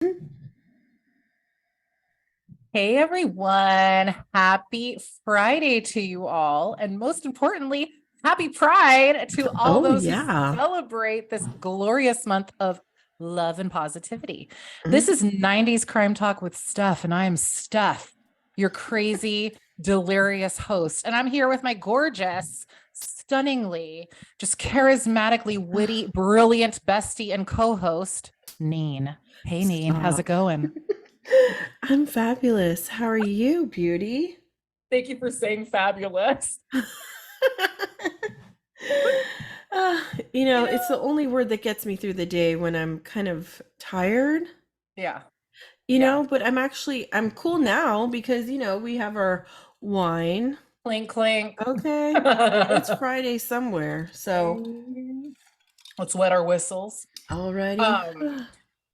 Hey everyone, happy Friday to you all. And most importantly, happy Pride to all Oh, those who yeah. celebrate this glorious month of love and positivity. This Mhm. is 90s Crime Talk with Stef, and I am Stef, your crazy, delirious host. And I'm here with my gorgeous, stunningly, just charismatically witty, brilliant bestie and co-host, Neen. Hey Neen, how's it Stop. going? I'm fabulous. How are you, beauty? Thank you for saying fabulous. Uh, You it's the know, only word that gets me through the day when I'm kind of tired, yeah, yeah. but I'm cool now because, we have our wine. Clink, clink. Okay. And it's Friday somewhere. So, Let's wet our whistles. alrighty. Um,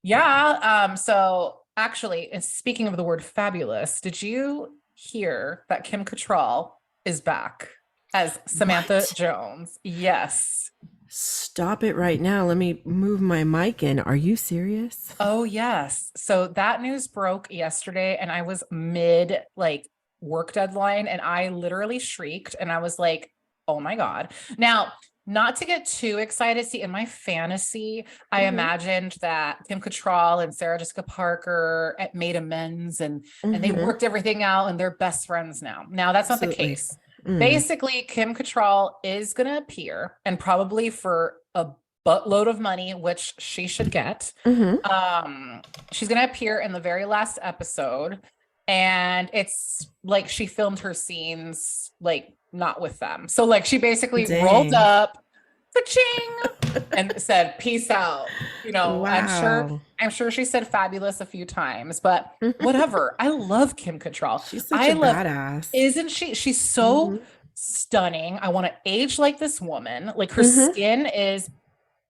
yeah. So actually, and speaking of the word fabulous, did you hear that Kim Cattrall is back as Samantha What? Jones? Yes. Stop it right now. Let me move my mic in. Are you serious? Oh, yes. So that news broke yesterday, and I was mid work deadline, and I literally shrieked and I was like, oh my God. Now, not to get too excited, see, in my fantasy, I hmm imagined that Kim Cattrall and Sarah Jessica Parker made amends and they hmm worked everything out and they're best friends now. Now, that's not the Absolutely. case. Mm. Basically, Kim Cattrall is going to appear and probably for a buttload of money, which she should get. hmm Um, she's gonna appear in the very last episode, and it's like she filmed her scenes like not with them. So like she basically rolled Dang. up, ka-ching, and said, "Peace out." You know, Wow. I'm sure she said fabulous a few times, but whatever. I love Kim Cattrall. She's such I a love, badass. isn't she? She's so hmm stunning. I want to age like this woman. Like her hmm skin is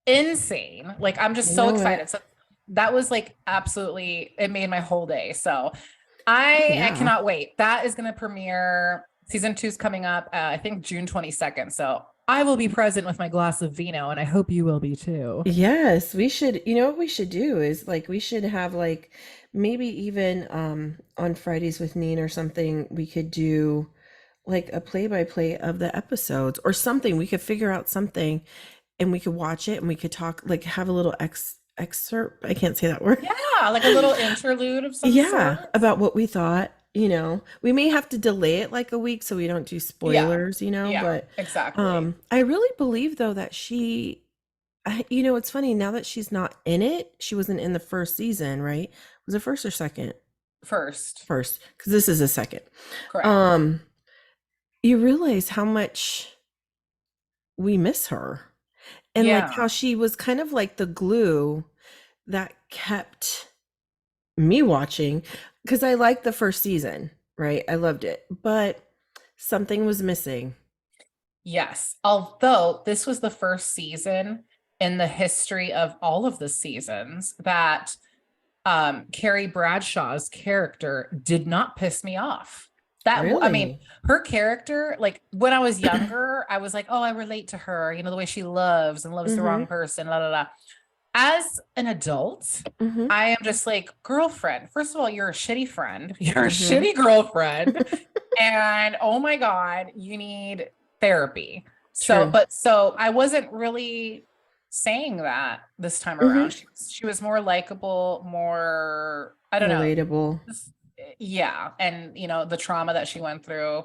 insane. Like I'm I just so know it. excited. So that was like absolutely it made my whole day. So Oh, I yeah. cannot wait. That is going to premiere. Season 2 is coming up, I think June 22nd. So I will be present with my glass of vino, and I hope you will be too. Yes, we should, what we should do is we should have maybe even on Fridays with Neen or something, we could do like a play-by-play of the episodes or something. We could figure out something and we could watch it and we could talk, like have a little excerpt. I can't say that word. Yeah, like a little interlude of some Yeah, sort. about what we thought. We may have to delay it like a week so we don't do Yeah. spoilers, Yeah, but exactly. I really believe though that it's funny now that she's not in it. She wasn't in the first season, right? Was it first or second? First. First, because this is a second. Correct. Um, you realize how much we miss her and like Yeah. how she was kind of like the glue that kept me watching because I liked the first season, right? I loved it, but something was missing. Yes. Although this was the first season in the history of all of the seasons that Carrie Bradshaw's character did not piss me off. I mean, Really? her character, like when I was younger, I was like, oh, I relate to her, you know, the way she loves and loves the Mm-hmm. wrong person, la la la. As an adult, Mm-hmm. I am just like, girlfriend, first of all, you're a shitty friend, you're a Mm-hmm. shitty girlfriend, and oh my God, you need therapy. True. So I wasn't really saying that this time around. Mm-hmm. She was more likable, more, I don't know. Relatable. Yeah. And you know, the trauma that she went through,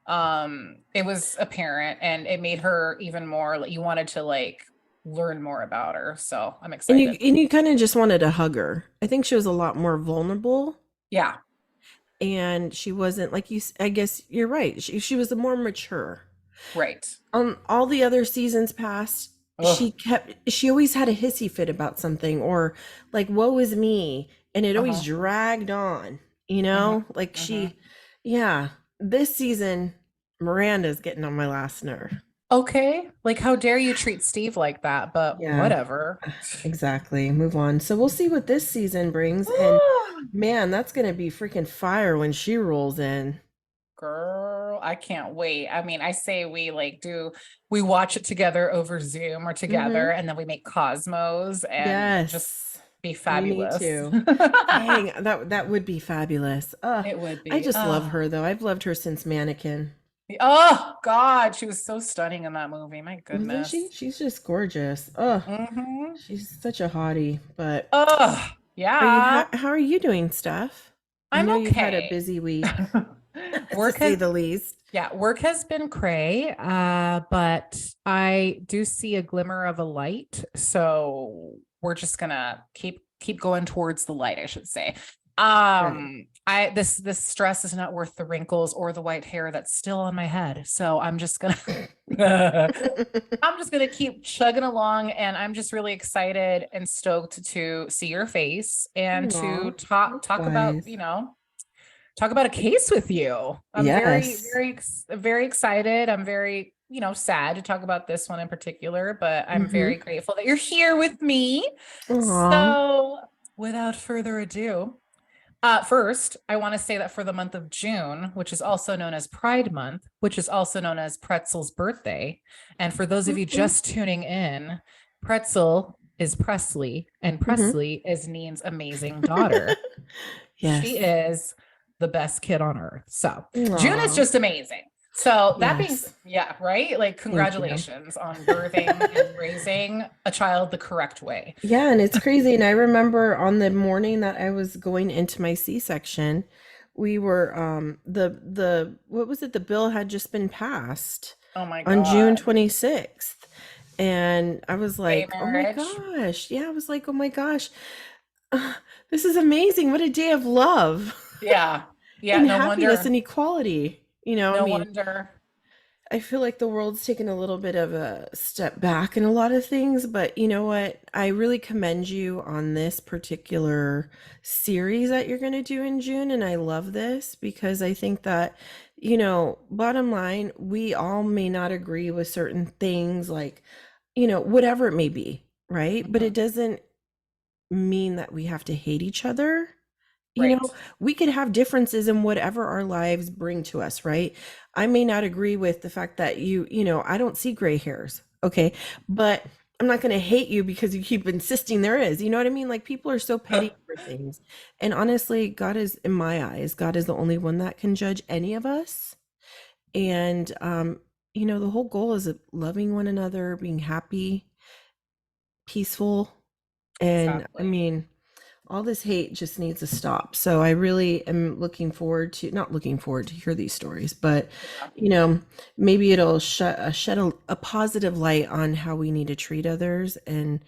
it was apparent and it made her even more like you wanted to like learn more about her. So I'm And you excited. and you kind of just wanted to hug her. I think she was a lot more vulnerable Yeah. and she wasn't like I guess you're right. She was more mature. Right. All the other seasons past, Oh, she always had a hissy fit about something or like woe is me and it always uh-huh. dragged on, Hmm. like Hmm. yeah, this season Miranda's getting on my last nerve. Okay. Like, how dare you treat Steve like that? But Yeah, whatever. exactly. Move on. So we'll see what this season brings and man, that's going to be freaking fire when she rolls in. Girl, I can't wait. I mean, I say we like do we watch it together over Zoom or together Mhm. and then we make Cosmos and just Yes. be We need fabulous. to. Dang, that would be fabulous. It would I be. just love Oh. her though. I've loved her since Mannequin. Oh God, she was so stunning in that movie. My Wasn't she? goodness. She's just gorgeous. Oh, Mm-hmm. she's such a hottie. But Oh, yeah. how are you doing, Steph? I I'm know you've had a okay. busy week, to Work say has the least. Yeah, work has been cray, but I do see a glimmer of a light. So we're just gonna keep going towards the light, I should say. Good. I this stress is not worth the wrinkles or the white hair that's still on my head. So I'm just gonna I'm just gonna keep chugging along, and I'm just really excited and stoked to see your face and Aw, to talk about, likewise. talk about a case with you. I'm very, Yes. very, very excited. I'm very, sad to talk about this one in particular, but I'm Mm-hmm. very grateful that you're here with me. Aw. So, without further ado, first, I want to say that for the month of June, which is also known as Pride Month, which is also known as Pretzel's birthday, and for those of you Mm-hmm. just tuning in, Pretzel is Presley, and Mm-hmm. Presley is Neen's amazing daughter. She Yes. is the best kid on earth. So June is Aw. just amazing. So that being, Yes. yeah, right? Like, Thank you. congratulations on birthing and raising a child the correct way. Yeah, and it's crazy. And I remember on the morning that I was going into my C-section, we were the what was it? The bill had just been passed Oh my on June God. 26th. And I was Gay like, "Oh my marriage. gosh." Yeah, I was like, "Oh my gosh. This is amazing. What a day of love Yeah. Yeah. and No happiness wonder. and equality." I No mean, wonder. I feel like the world's taken a little bit of a step back in a lot of things, but you know what? I really commend you on this particular series that you're going to do in June. And I love this because I think that, bottom line, we all may not agree with certain things, like, whatever it may be, right? But Mhm. it doesn't mean that we have to hate each other. you Right. know we could have differences in whatever our lives bring to us, right? I may not agree with the fact that I don't see gray hairs, okay, but I'm not going to hate you because you keep insisting there is. You know what I mean? Like, people are so petty for things. And honestly, God is, in my eyes, God is the only one that can judge any of us. And the whole goal is loving one another, being happy, peaceful. And I Exactly. mean, all this hate just needs to stop. So I really am looking forward to, not looking forward to hear these stories, but Yeah. you know, maybe it'll shed a positive light on how we need to treat others, and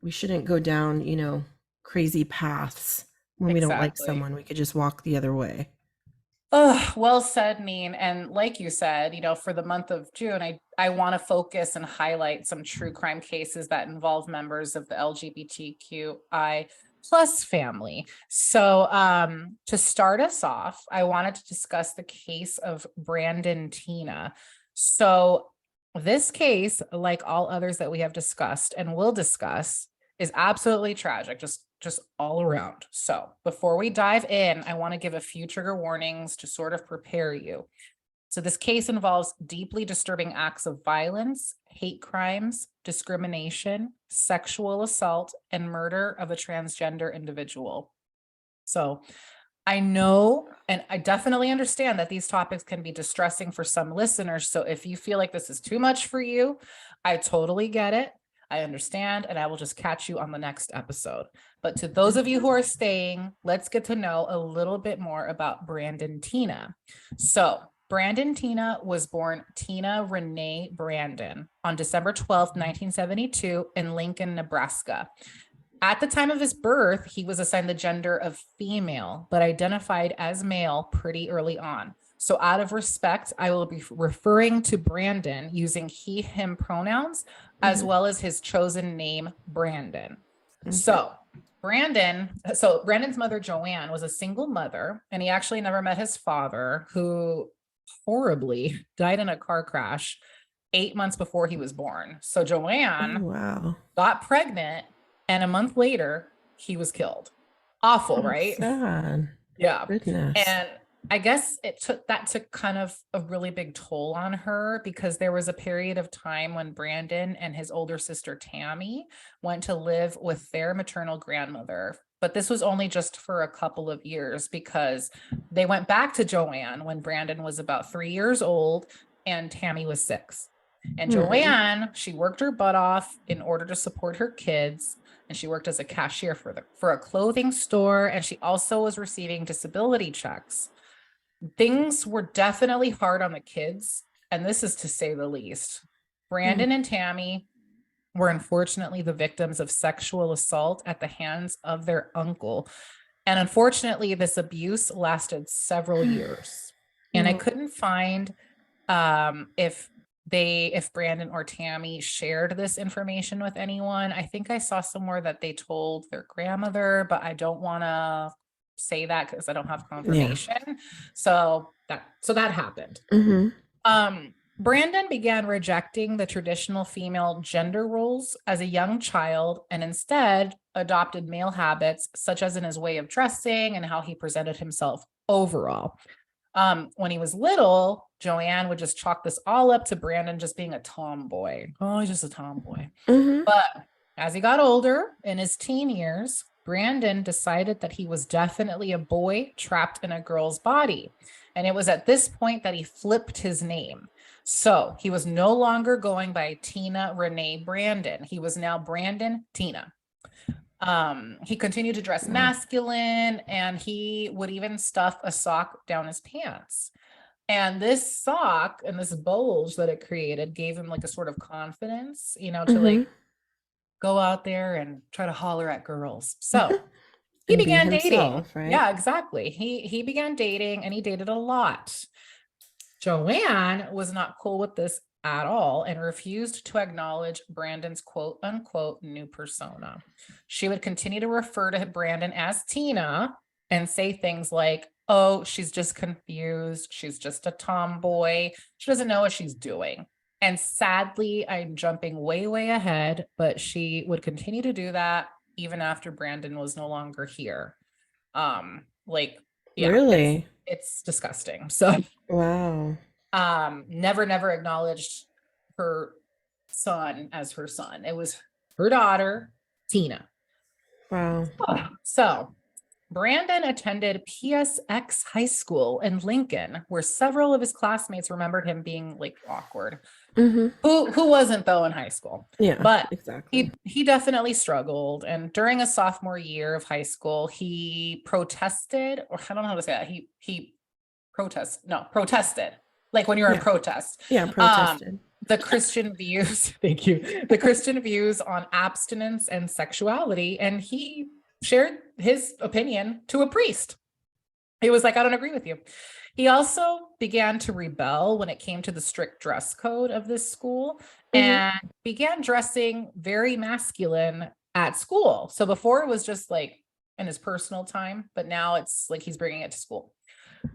we shouldn't go down, crazy paths when we don't like Exactly. someone. We could just walk the other way. Oh, well said, Neen. And like you said, for the month of June, I want to focus and highlight some true crime cases that involve members of the LGBTQI plus family. So, to start us off, I wanted to discuss the case of Brandon Teena. So, this case, like all others that we have discussed and will discuss, is absolutely tragic, just all around. So, before we dive in, I want to give a few trigger warnings to sort of prepare you. So, this case involves deeply disturbing acts of violence, hate crimes, discrimination, sexual assault, and murder of a transgender individual. So, I know and I definitely understand that these topics can be distressing for some listeners. So, if you feel like this is too much for you, I totally get it. I understand, and I will just catch you on the next episode. But to those of you who are staying, let's get to know a little bit more about Brandon Teena. So, Brandon Teena was born Tina Renee Brandon on December 12th, 1972, in Lincoln, Nebraska. At the time of his birth, he was assigned the gender of female, but identified as male pretty early on. So, out of respect, I will be referring to Brandon using he, him pronouns, as Mhm. well as his chosen name, Brandon. Okay. So Brandon's mother, Joanne, was a single mother, and he actually never met his father, who horribly died in a car crash 8 months before he was born. So, Oh, Joanne wow. got pregnant, and a month later, he was killed. Awful, Oh, right? sad. Yeah. Goodness. And I guess that took kind of a really big toll on her because there was a period of time when Brandon and his older sister Tammy went to live with their maternal grandmother. But this was only just for a couple of years because they went back to Joanne when Brandon was about 3 years old and Tammy was 6. And Hmm. Joanne, she worked her butt off in order to support her kids. And she worked as a cashier for a clothing store. And she also was receiving disability checks. Things were definitely hard on the kids, and this is to say the least. Brandon and Tammy were unfortunately the victims of sexual assault at the hands of their uncle. And unfortunately, this abuse lasted several years. And I Yeah. couldn't find if Brandon or Tammy shared this information with anyone. I think I saw somewhere that they told their grandmother, but I don't want to say that because I don't have Yeah. confirmation. So that happened. Hmm. Brandon began rejecting the traditional female gender roles as a young child and instead adopted male habits, such as in his way of dressing and how he presented himself overall. When he was little, Joanne would just chalk this all up to Brandon just being a tomboy. Oh, he's just a tomboy. Hmm. But as he got older in his teen years, Brandon decided that he was definitely a boy trapped in a girl's body. And it was at this point that he flipped his name. So he was no longer going by Teena Renee Brandon. He was now Brandon Teena. He continued to dress Wow. masculine and he would even stuff a sock down his pants. And this sock and this bulge that it created gave him like a sort of confidence, to Hmm. like go out there and try to holler at girls. So he And be began dating. himself, right? Yeah, exactly. He began dating and he dated a lot. Joanne was not cool with this at all and refused to acknowledge Brandon's quote unquote new persona. She would continue to refer to Brandon as Teena and say things like, oh, she's just confused. She's just a tomboy. She doesn't know what she's doing. And sadly, I'm jumping way, way ahead, but she would continue to do that even after Brandon was no longer here. Like, yeah, it's Really? it's disgusting. So Wow. never acknowledged her son as her son. It was her daughter, Teena. Wow. So Brandon attended PSX High School in Lincoln, where several of his classmates remembered him being like awkward. Hmm. Who wasn't though in high school? Yeah, But exactly. he definitely struggled. And during a sophomore year of high school, he protested, or I don't know how to say that. Protested, like when you're in Yeah. protest. Yeah, Um, protested. the Christian views, thank you, the Christian views on abstinence and sexuality. And he shared his opinion to a priest. He was like, I don't agree with you. He also began to rebel when it came to the strict dress code of this school Hmm. and began dressing very masculine at school. So before it was just like in his personal time, but now it's like he's bringing it to school.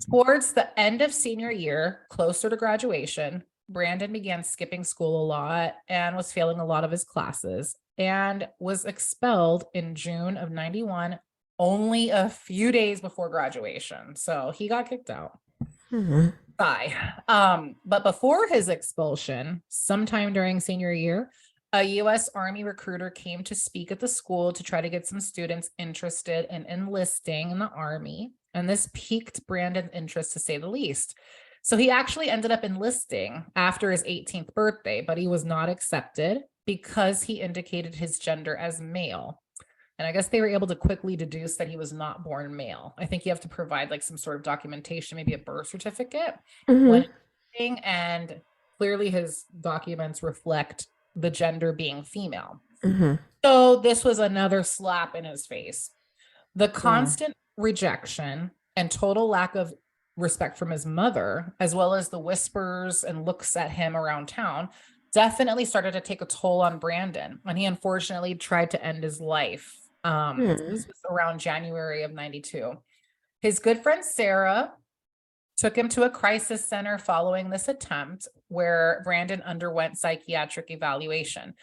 Towards the end of senior year, closer to graduation, Brandon began skipping school a lot and was failing a lot of his classes and was expelled in June of 91, only a few days before graduation. So he got kicked out. Hmm. Bye. But before his expulsion, sometime during senior year, a US Army recruiter came to speak at the school to try to get some students interested in enlisting in the Army. And this piqued Brandon's interest to say the least. So he actually ended up enlisting after his 18th birthday, but he was not accepted because he indicated his gender as male. And I guess they were able to quickly deduce that he was not born male. I think you have to provide like some sort of documentation, maybe a birth certificate Hmm. when and clearly his documents reflect the gender being female. Hmm. So this was another slap in his face. The Wow. constant rejection and total lack of respect from his mother, as well as the whispers and looks at him around town, definitely started to take a toll on Brandon. And he unfortunately tried to end his life. Hmm. This was around January of 92. His good friend Sarah took him to a crisis center following this attempt, where Brandon underwent psychiatric evaluation.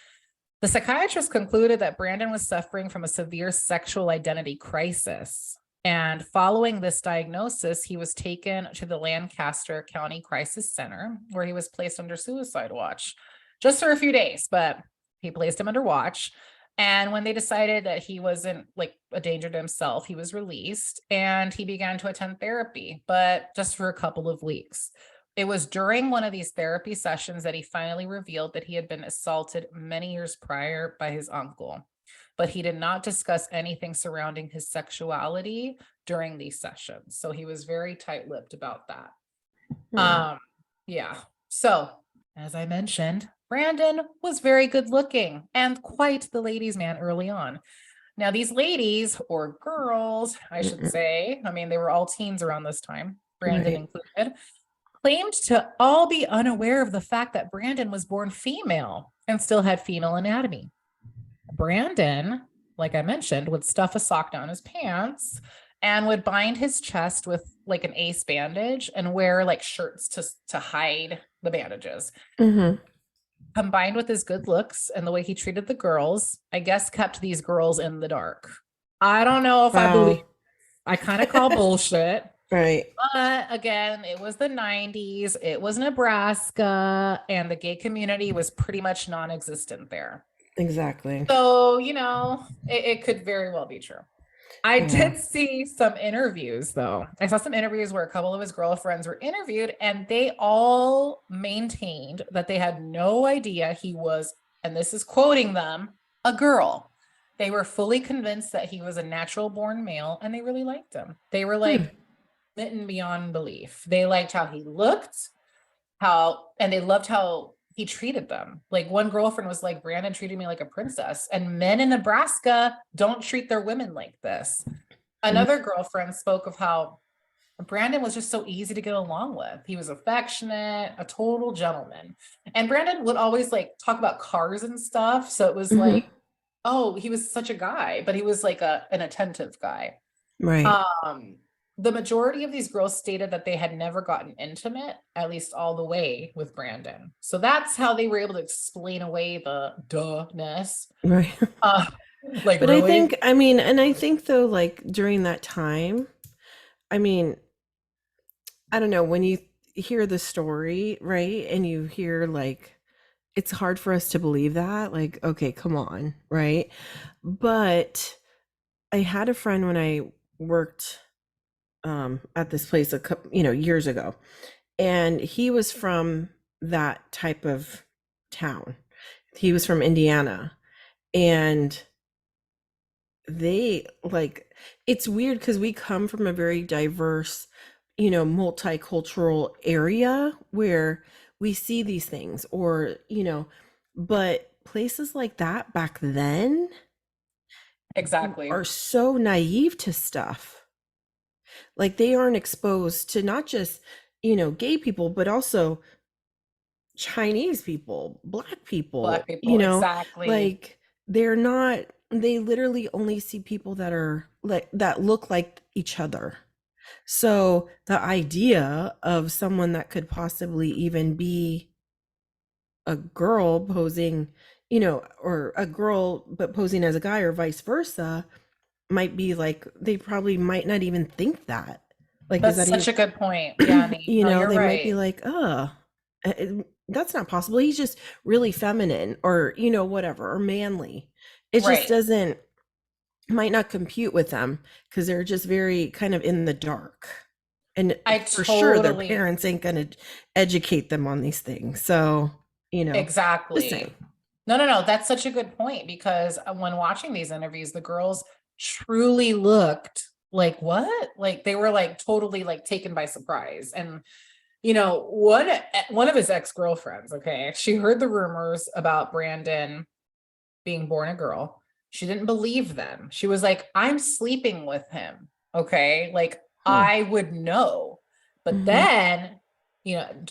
The psychiatrist concluded that Brandon was suffering from a severe sexual identity crisis. And following this diagnosis, he was taken to the Lancaster County Crisis Center, where he was placed under suicide watch just for a few days, but he placed him under watch. And when they decided that he wasn't like a danger to himself, he was released and he began to attend therapy, but just for a couple of weeks. It was during one of these therapy sessions that he finally revealed that he had been assaulted many years prior by his uncle, but he did not discuss anything surrounding his sexuality during these sessions. So he was very tight-lipped about that. Yeah. So, as I mentioned, Brandon was very good looking and quite the ladies' man early on. Now, these ladies or girls, I should say, I mean, they were all teens around this time, Brandon Right. included, claimed to all be unaware of the fact that Brandon was born female and still had female anatomy. Brandon, like I mentioned, would stuff a sock down his pants and would bind his chest with like an ace bandage and wear like shirts to hide the bandages. Mm-hmm. Combined with his good looks and the way he treated the girls, I guess kept these girls in the dark. I don't know if I believe. I kind of call bullshit. Right. But again, it was the 90s, it was Nebraska, and the gay community was pretty much non-existent there. Exactly. So, it could very well be true. I did see some interviews though. I saw some interviews where a couple of his girlfriends were interviewed and they all maintained that they had no idea he was, and this is quoting them, a girl. They were fully convinced that he was a natural born male and they really liked him. They were like smitten beyond belief. They liked how he looked, and they loved how he treated them. Like one girlfriend was like, Brandon treated me like a princess, and men in Nebraska don't treat their women like this. Another girlfriend spoke of how Brandon was just so easy to get along with. He was affectionate, a total gentleman. And Brandon would always like talk about cars and stuff. So it was like, oh, he was such a guy, but he was like an attentive guy. Right. The majority of these girls stated that they had never gotten intimate, at least all the way with Brandon. So that's how they were able to explain away the duhness. Right. Like, but really? I think though, like during that time, I mean, I don't know, when you hear the story, right? And you hear like, it's hard for us to believe that, like, okay, come on, right? But I had a friend when I worked at this place a couple, years ago, and he was from that type of town. He was from Indiana, and they like, it's weird because we come from a very diverse, multicultural area where we see these things, or but places like that back then Exactly. are so naive to stuff. Like they aren't exposed to not just, gay people, but also Chinese people, black people, Black people, exactly. like they literally only see people that are like, that look like each other. So the idea of someone that could possibly even be a girl posing, or a girl but posing as a guy, or vice versa, might be like, they probably might not even think that. Like, is That's that such a good point. Yeah, Nate. No, you're they might right. be like, that's not possible. He's just really feminine, or, whatever, or manly. It just Right. doesn't, might not compute with them because they're just very kind of in the dark. And I for sure, their totally, parents ain't going to educate them on these things. So, just exactly. saying. No. That's such a good point because when watching these interviews, the girls truly looked like what? Like they were like totally like taken by surprise. And one of his ex-girlfriends, okay, she heard the rumors about Brandon being born a girl. She didn't believe them. She was like, I'm sleeping with him. Okay. Like I would know. But then,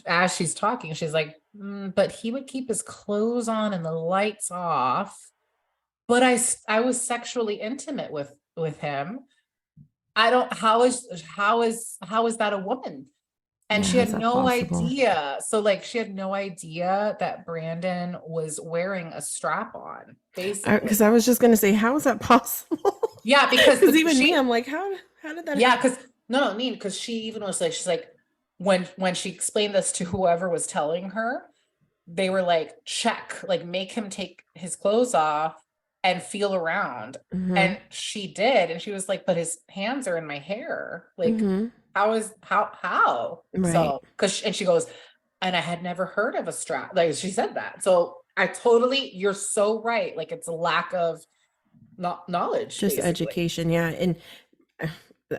as she's talking, she's like, but he would keep his clothes on and the lights off. But I was sexually intimate with him. I don't, how is that a woman? And Yeah, she how's had that no possible? idea. So like she had no idea that Brandon was wearing a strap on, Because basically. I was just gonna say, how is that possible? Yeah, because Because even me, I'm like, how How did that Yeah, happen? because no, Neen, because she even was like, she's like, when she explained this to whoever was telling her, they were like, check, like make him take his clothes off and feel around. Mm-hmm. And she did, and she was like, but his hands are in my hair. Like, Mm-hmm. how? Right. So, and she goes, and I had never heard of a strap. Like she said that. So I totally, you're so right. Like it's a lack of knowledge, Just basically. education, yeah. And uh,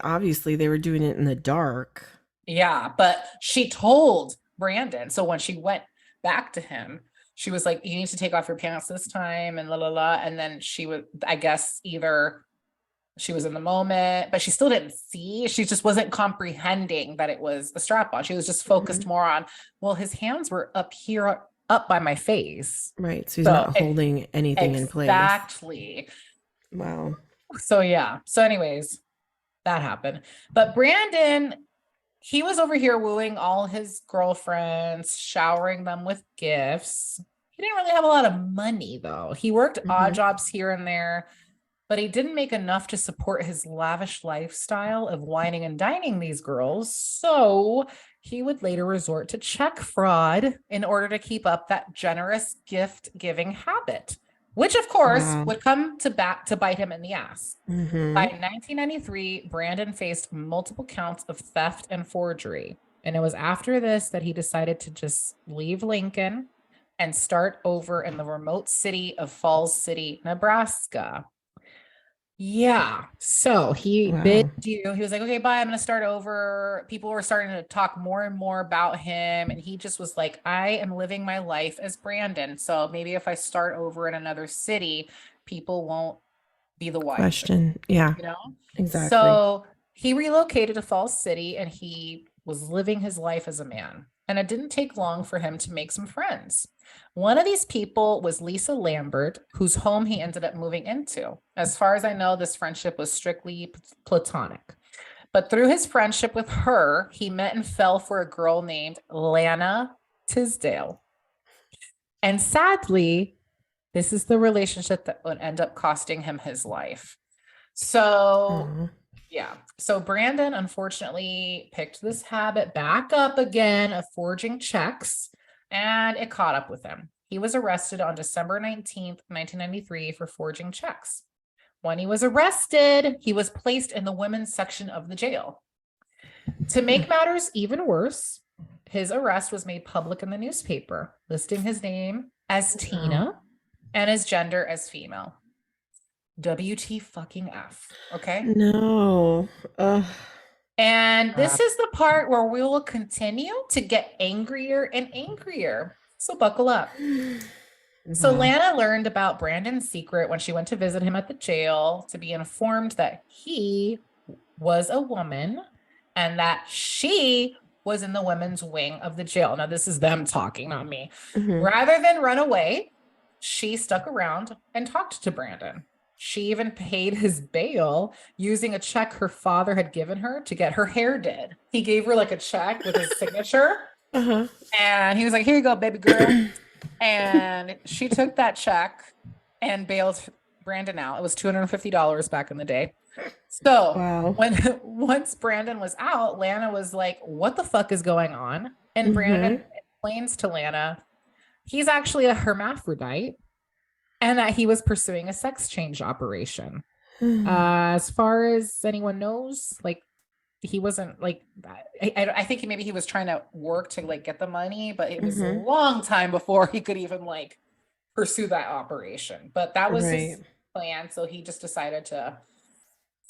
obviously they were doing it in the dark. Yeah, but she told Brandon. So when she went back to him, she was like, "You need to take off your pants this time," and la la la. And then she would, I guess, either she was in the moment, but she still didn't see. She just wasn't comprehending that it was a strap on. She was just Mm-hmm. focused more on, well, his hands were up here, up by my face. Right. So he's So not holding anything in place. exactly. Wow. So yeah. So, anyways, that happened. But Brandon, he was over here wooing all his girlfriends, showering them with gifts. He didn't really have a lot of money, though. He worked odd Mm-hmm. jobs here and there, but he didn't make enough to support his lavish lifestyle of wining and dining these girls. So he would later resort to check fraud in order to keep up that generous gift giving habit, which of course Wow. would come to back to bite him in the ass. Mm-hmm. By 1993, Brandon faced multiple counts of theft and forgery. And it was after this that he decided to just leave Lincoln and start over in the remote city of Falls City, Nebraska. Yeah. So he bid Wow. you. He was like, okay, bye. I'm going to start over. People were starting to talk more and more about him. And he just was like, I am living my life as Brandon. So maybe if I start over in another city, people won't be the wiser, Question. Yeah, you know? exactly. So he relocated to Falls City and he was living his life as a man. And it didn't take long for him to make some friends. One of these people was Lisa Lambert, whose home he ended up moving into. As far as I know, this friendship was strictly platonic. But through his friendship with her, he met and fell for a girl named Lana Tisdale. And sadly, this is the relationship that would end up costing him his life. So, Oh. yeah. So Brandon unfortunately picked this habit back up again of forging checks, and it caught up with him. He was arrested on December 19th, 1993 for forging checks. When he was arrested, he was placed in the women's section of the jail. To make matters even worse, his arrest was made public in the newspaper, listing his name as Wow. Teena and his gender as female. WT fucking F. Okay. No. And Wow. this is the part where we will continue to get angrier and angrier. So buckle up. So Wow. Lana learned about Brandon's secret when she went to visit him at the jail to be informed that he was a woman and that she was in the women's wing of the jail. Now, this is them talking, not me. Mhm. Rather than run away, she stuck around and talked to Brandon. She even paid his bail using a check her father had given her to get her hair did. He gave her like a check with his signature, Uh-huh. and he was like, "Here you go, baby girl." And she took that check and bailed Brandon out. It was $250 back in the day. So Wow. when once Brandon was out, Lana was like, "What the fuck is going on?" And Brandon Mhm. explains to Lana he's actually a hermaphrodite and that he was pursuing a sex change operation. As far as anyone knows, like he wasn't like I think maybe he was trying to work to like get the money, but it was a Mhm. long time before he could even like pursue that operation. But that was Right. his plan, so he just decided to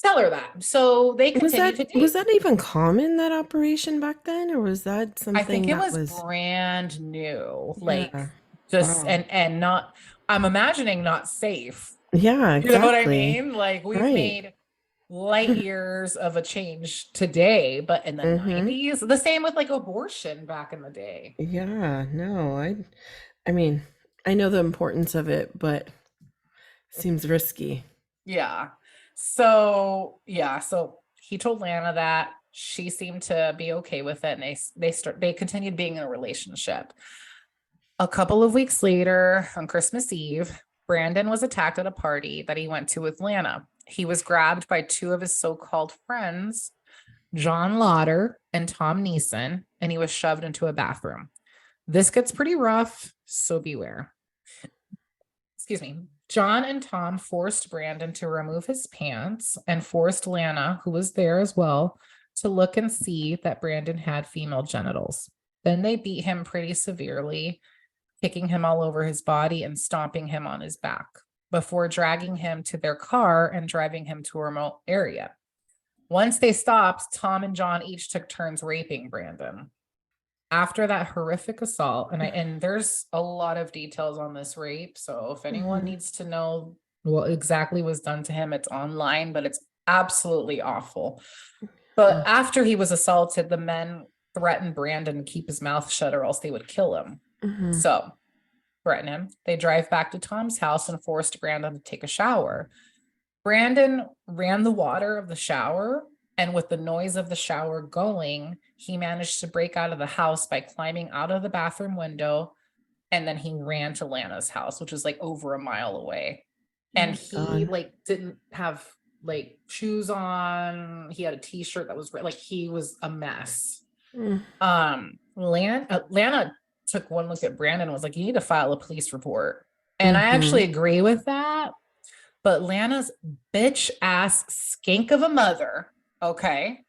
tell her that. So they Was continued that to was date. that even common, that operation back then, or was that I think something it that was was brand new, like yeah. just Wow. and not. I'm imagining not safe. Yeah, You know what I exactly. mean? Like we've Right. made light years of a change today, but in the Mhm. 90s, the same with like abortion back in the day. Yeah, no. I mean, I know the importance of it, but seems risky. Yeah. So, yeah, so he told Lana that she seemed to be okay with it and they continued being in a relationship. A couple of weeks later, on Christmas Eve, Brandon was attacked at a party that he went to with Lana. he was grabbed by two of his so-called friends, John Lauder and Tom Neeson, and he was shoved into a bathroom. This gets pretty rough, so beware. Excuse me. John and Tom forced Brandon to remove his pants and forced Lana, who was there as well, to look and see that Brandon had female genitals. Then they beat him pretty severely, kicking him all over his body and stomping him on his back before dragging him to their car and driving him to a remote area. Once they stopped, Tom and John each took turns raping Brandon. After that horrific assault, and there's a lot of details on this rape, so if anyone needs to know what exactly was done to him, it's online, but it's absolutely awful. But after he was assaulted, the men threatened Brandon to keep his mouth shut or else they would kill him. So threaten him. They drive back to Tom's house and forced Brandon to take a shower. Brandon ran the water of the shower, and with the noise of the shower going, he managed to break out of the house by climbing out of the bathroom window, and then he ran to Lana's house, which was like over a mile away. And he like didn't have like shoes on. He had a t-shirt that was like, he was a mess. Lana took one look at Brandon and was like, you need to file a police report. And I actually agree with that. But Lana's bitch ass skank of a mother, okay,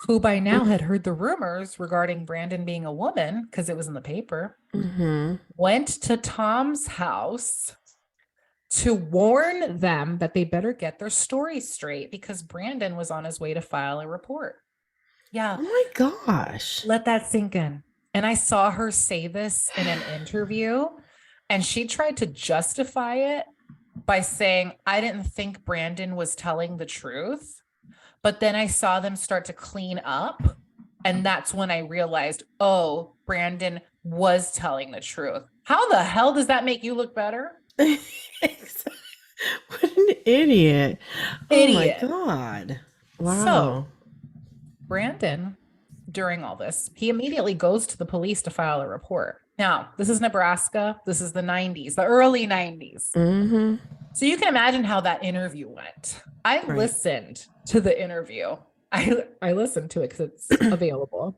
who by now had heard the rumors regarding Brandon being a woman because it was in the paper, went to Tom's house to warn them that they better get their story straight because Brandon was on his way to file a report. Yeah. Oh my gosh. Let that sink in. And I saw her say this in an interview, and she tried to justify it by saying, I didn't think Brandon was telling the truth, but then I saw them start to clean up. And that's when I realized, oh, Brandon was telling the truth. How the hell does that make you look better? What an idiot. Oh my God. Wow. So Brandon, during all this, he immediately goes to the police to file a report. Now, this is Nebraska. This is the 90s, the early 90s. So you can imagine how that interview went. I listened to the interview. I listened to it because it's available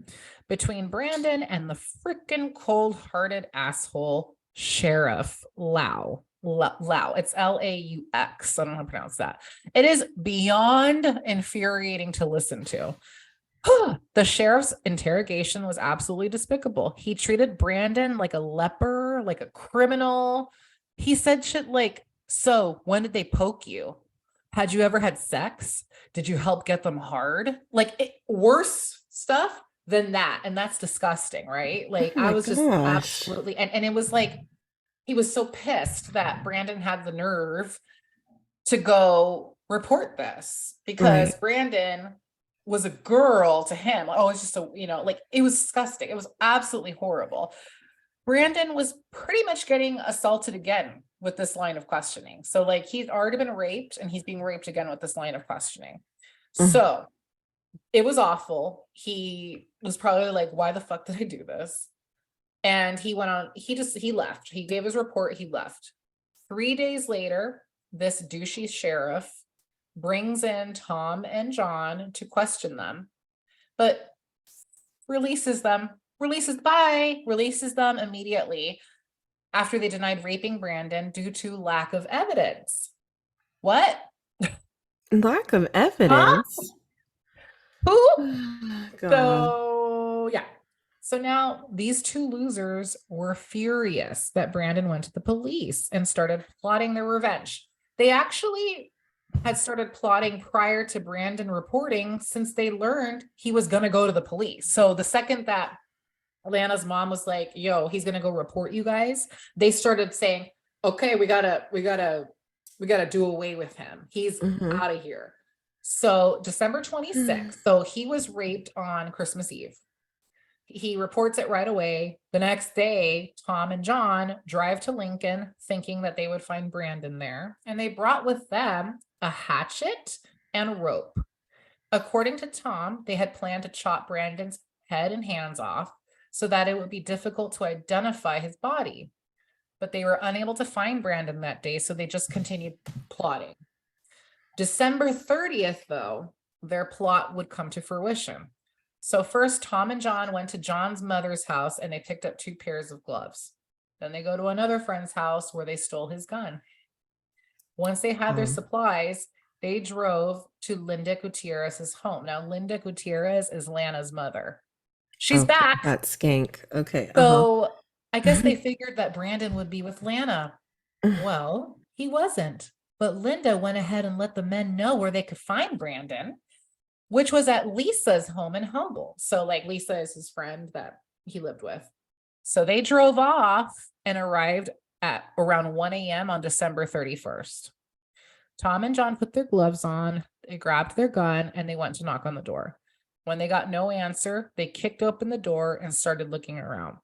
between Brandon and the freaking cold-hearted asshole Sheriff Lau. It's Laux. I don't know how to pronounce that. It is beyond infuriating to listen to. The sheriff's interrogation was absolutely despicable. He treated Brandon like a leper, like a criminal. He said shit like, so when did they poke you? Had you ever had sex? Did you help get them hard? Like worse stuff than that. And that's disgusting, right? Like I was just absolutely, and it was like, he was so pissed that Brandon had the nerve to go report this because Brandon was a girl to him. Oh, it's just like it was disgusting. It was absolutely horrible. Brandon was pretty much getting assaulted again with this line of questioning. So like he's already been raped and he's being raped again with this line of questioning. So it was awful. He was probably like, why the fuck did I do this? And he went on, he left. He gave his report, he left. 3 days later, this douchey sheriff brings in Tom and John to question them, but releases them immediately after they denied raping Brandon due to lack of evidence. What? Lack of evidence? So, yeah. So now these two losers were furious that Brandon went to the police and started plotting their revenge. They actually had started plotting prior to Brandon reporting since they learned he was going to go to the police. So the second that Alana's mom was like, yo, he's going to go report you guys, they started saying, okay, we gotta do away with him. He's out of here. So December 26th, so he was raped on Christmas Eve. He reports it right away. The next day, Tom and John drive to Lincoln thinking that they would find Brandon there. And they brought with them a hatchet and rope. According to Tom, they had planned to chop Brandon's head and hands off so that it would be difficult to identify his body. But they were unable to find Brandon that day, so they just continued plotting. December 30th, though, their plot would come to fruition. So first, Tom and John went to John's mother's house and they picked up 2 pairs of gloves. Then they go to another friend's house where they stole his gun. Once they had their supplies, they drove to Linda Gutierrez's home. Now, Linda Gutierrez is Lana's mother. She's back. That skank. Okay. So I guess they figured that Brandon would be with Lana. Well, he wasn't. But Linda went ahead and let the men know where they could find Brandon, which was at Lisa's home in Humboldt. So like Lisa is his friend that he lived with. So they drove off and arrived at around 1 a.m. on December 31st. Tom and John put their gloves on, they grabbed their gun, and they went to knock on the door. When they got no answer, they kicked open the door and started looking around.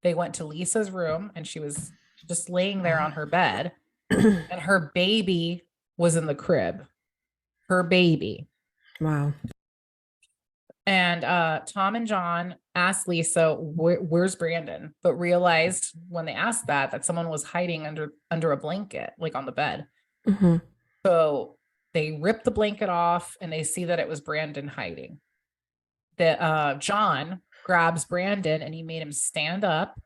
They went to Lisa's room and she was just laying there on her bed and her baby was in the crib. Her baby. Wow. And Tom and John asked Lisa, where's Brandon? But realized when they asked that someone was hiding under a blanket, like on the bed. Mm-hmm. So they ripped the blanket off and they see that it was Brandon hiding. That John grabs Brandon and he made him stand up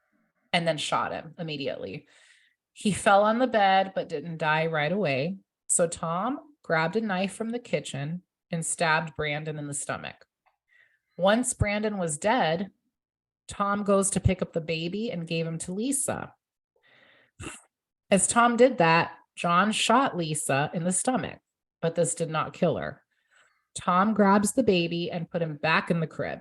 and then shot him immediately. He fell on the bed, but didn't die right away. So Tom grabbed a knife from the kitchen and stabbed Brandon in the stomach. Once Brandon was dead, Tom goes to pick up the baby and gave him to Lisa. As Tom did that, John shot Lisa in the stomach, but this did not kill her. Tom grabs the baby and put him back in the crib.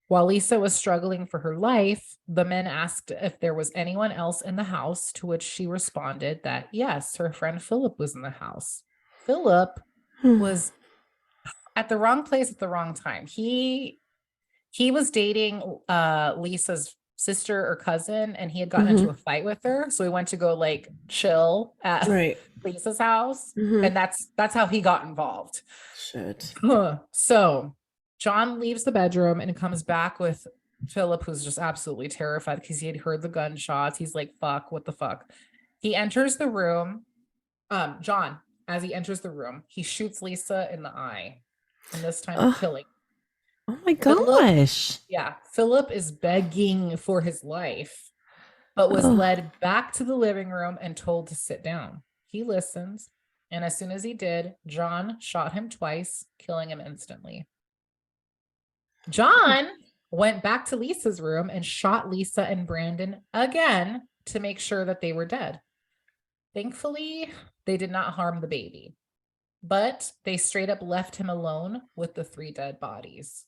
While Lisa was struggling for her life, the men asked if there was anyone else in the house, to which she responded that yes, her friend Philip was in the house. Philip was at the wrong place at the wrong time. He was dating Lisa's sister or cousin, and he had gotten into a fight with her. So he went to go like chill at Lisa's house. And that's how he got involved. Shit. So John leaves the bedroom and comes back with Philip, who's just absolutely terrified because he had heard the gunshots. He's like, fuck, what the fuck? He enters the room. John, as he enters the room, he shoots Lisa in the eye. And this time killing. Oh my gosh. Philip is begging for his life, but was led back to the living room and told to sit down. He listens. And as soon as he did, John shot him twice, killing him instantly. John went back to Lisa's room and shot Lisa and Brandon again to make sure that they were dead. Thankfully, they did not harm the baby, but they straight up left him alone with the 3 dead bodies.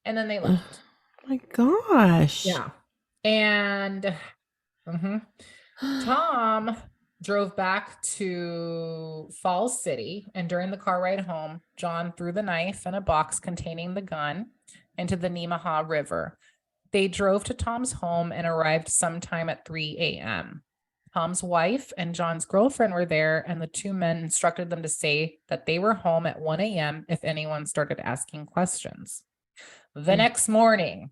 And then they left. Oh my gosh. Yeah. And Tom drove back to Falls City. And during the car ride home, John threw the knife and a box containing the gun into the Nemaha River. They drove to Tom's home and arrived sometime at 3 a.m. Tom's wife and John's girlfriend were there, and the 2 men instructed them to say that they were home at 1 a.m. if anyone started asking questions. The next morning,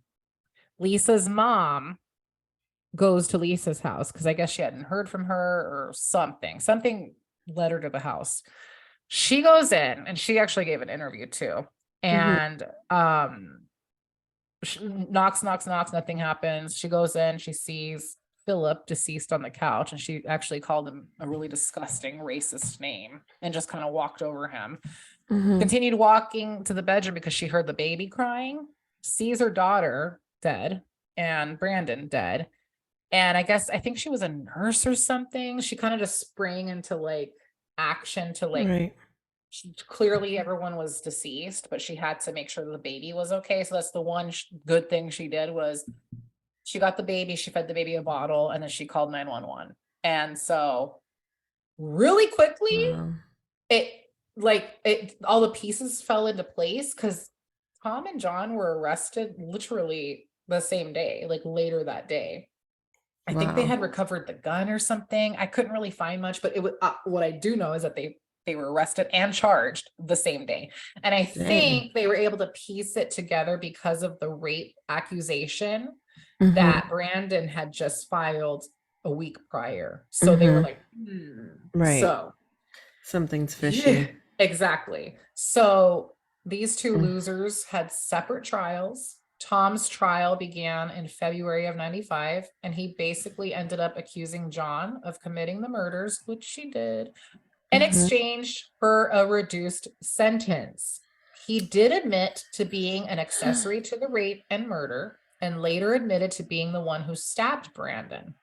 Lisa's mom goes to Lisa's house because I guess she hadn't heard from her or something. Something led her to the house. She goes in and she actually gave an interview too. And she knocks, nothing happens. She goes in, she sees Philip deceased on the couch, and she actually called him a really disgusting racist name and just kind of walked over him. Continued walking to the bedroom because she heard the baby crying, sees her daughter dead and Brandon dead. And I think she was a nurse or something. She kind of just sprang into like action to like, clearly everyone was deceased, but she had to make sure the baby was okay. So that's the one good thing she did was she got the baby, she fed the baby a bottle, and then she called 911. And so really quickly, all the pieces fell into place because Tom and John were arrested literally the same day, like later that day. I think they had recovered the gun or something. I couldn't really find much, but it was what I do know is that they were arrested and charged the same day. And I think they were able to piece it together because of the rape accusation that Brandon had just filed a week prior. So they were like, So Something's Yeah, fishy. exactly. So these two Mm. losers had separate trials. Tom's trial began in February of 95, and he basically ended up accusing John of committing the murders, which she did, in Mhm. exchange for a reduced sentence. He did admit to being an accessory to the rape and murder, and later admitted to being the one who stabbed Brandon.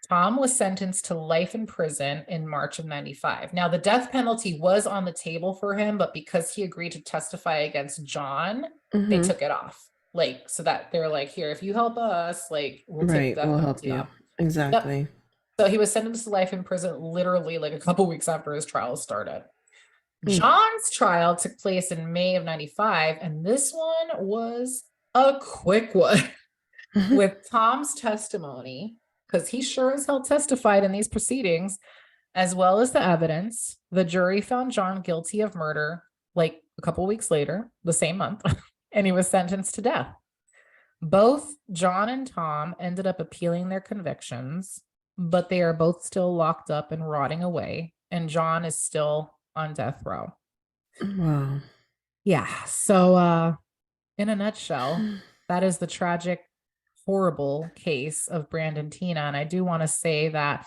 Tom was sentenced to life in prison in March of 95. Now, the death penalty was on the table for him, but because he agreed to testify against John, they Mhm. took it off. Like, so that they're like, here, if you help us, like, we'll take Right, the death we'll help penalty you. off. Yep. Exactly. So he was sentenced to life in prison literally like a couple weeks after his trial started. Mm. John's trial took place in May of 95, and this one was a quick one. With Tom's testimony, because he sure as hell testified in these proceedings, as well as the evidence, the jury found John guilty of murder like a couple weeks later, the same month, and he was sentenced to death. Both John and Tom ended up appealing their convictions, but they are both still locked up and rotting away, and John is still on death row. Wow. Yeah. So in a nutshell, that is the tragic, horrible case of Brandon Teena. And I do want to say that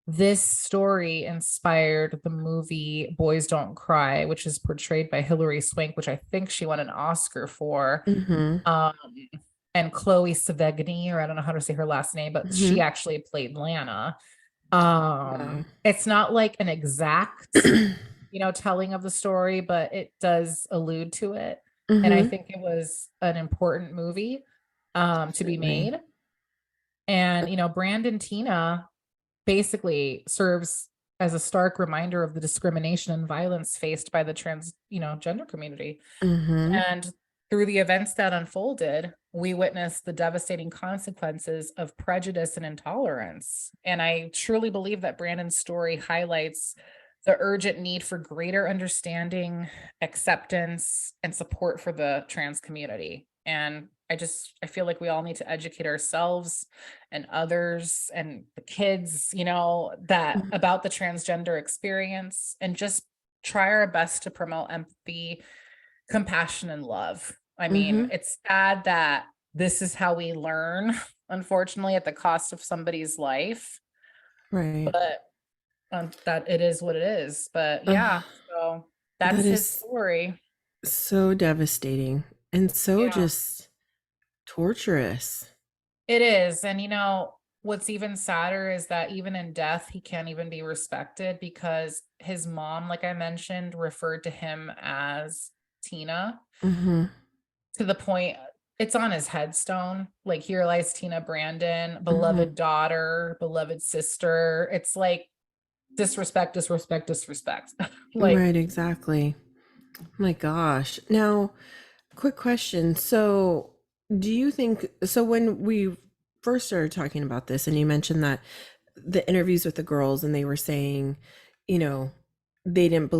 this story inspired the movie Boys Don't Cry, which is portrayed by Hilary Swank, which I think she won an Oscar for. Mhm. Um, and Chloe Sevigny, or I don't know how to say her last name, but she Mhm. actually played Lana. Wow. It's not like an exact, telling of the story, but it does allude to it. And I Mhm. think it was an important movie to be Certainly. made. And, Brandon Teena basically serves as a stark reminder of the discrimination and violence faced by the gender community. Mhm. And through the events that unfolded, we witnessed the devastating consequences of prejudice and intolerance. And I truly believe that Brandon's story highlights the urgent need for greater understanding, acceptance, and support for the trans community. And I feel like we all need to educate ourselves and others and the kids, that Mhm. about the transgender experience, and just try our best to promote empathy, compassion, and love. I mean, Mhm. it's sad that this is how we learn, unfortunately, at the cost of somebody's life, Right. but that it is what it is. But Uh, yeah, so that that's his is story. so devastating and so Yeah, just torturous. it is. And what's even sadder is that even in death, he can't even be respected because his mom, like I mentioned, referred to him as Tina, Mhm. to the point it's on his headstone. Like, here lies Tina Brandon, Mhm. beloved daughter, beloved sister. It's like disrespect, disrespect, disrespect. Like, Right, exactly. My gosh. Now, quick question. So, do you think so when we first started talking about this and you mentioned that the interviews with the girls and they were saying, you know, they didn't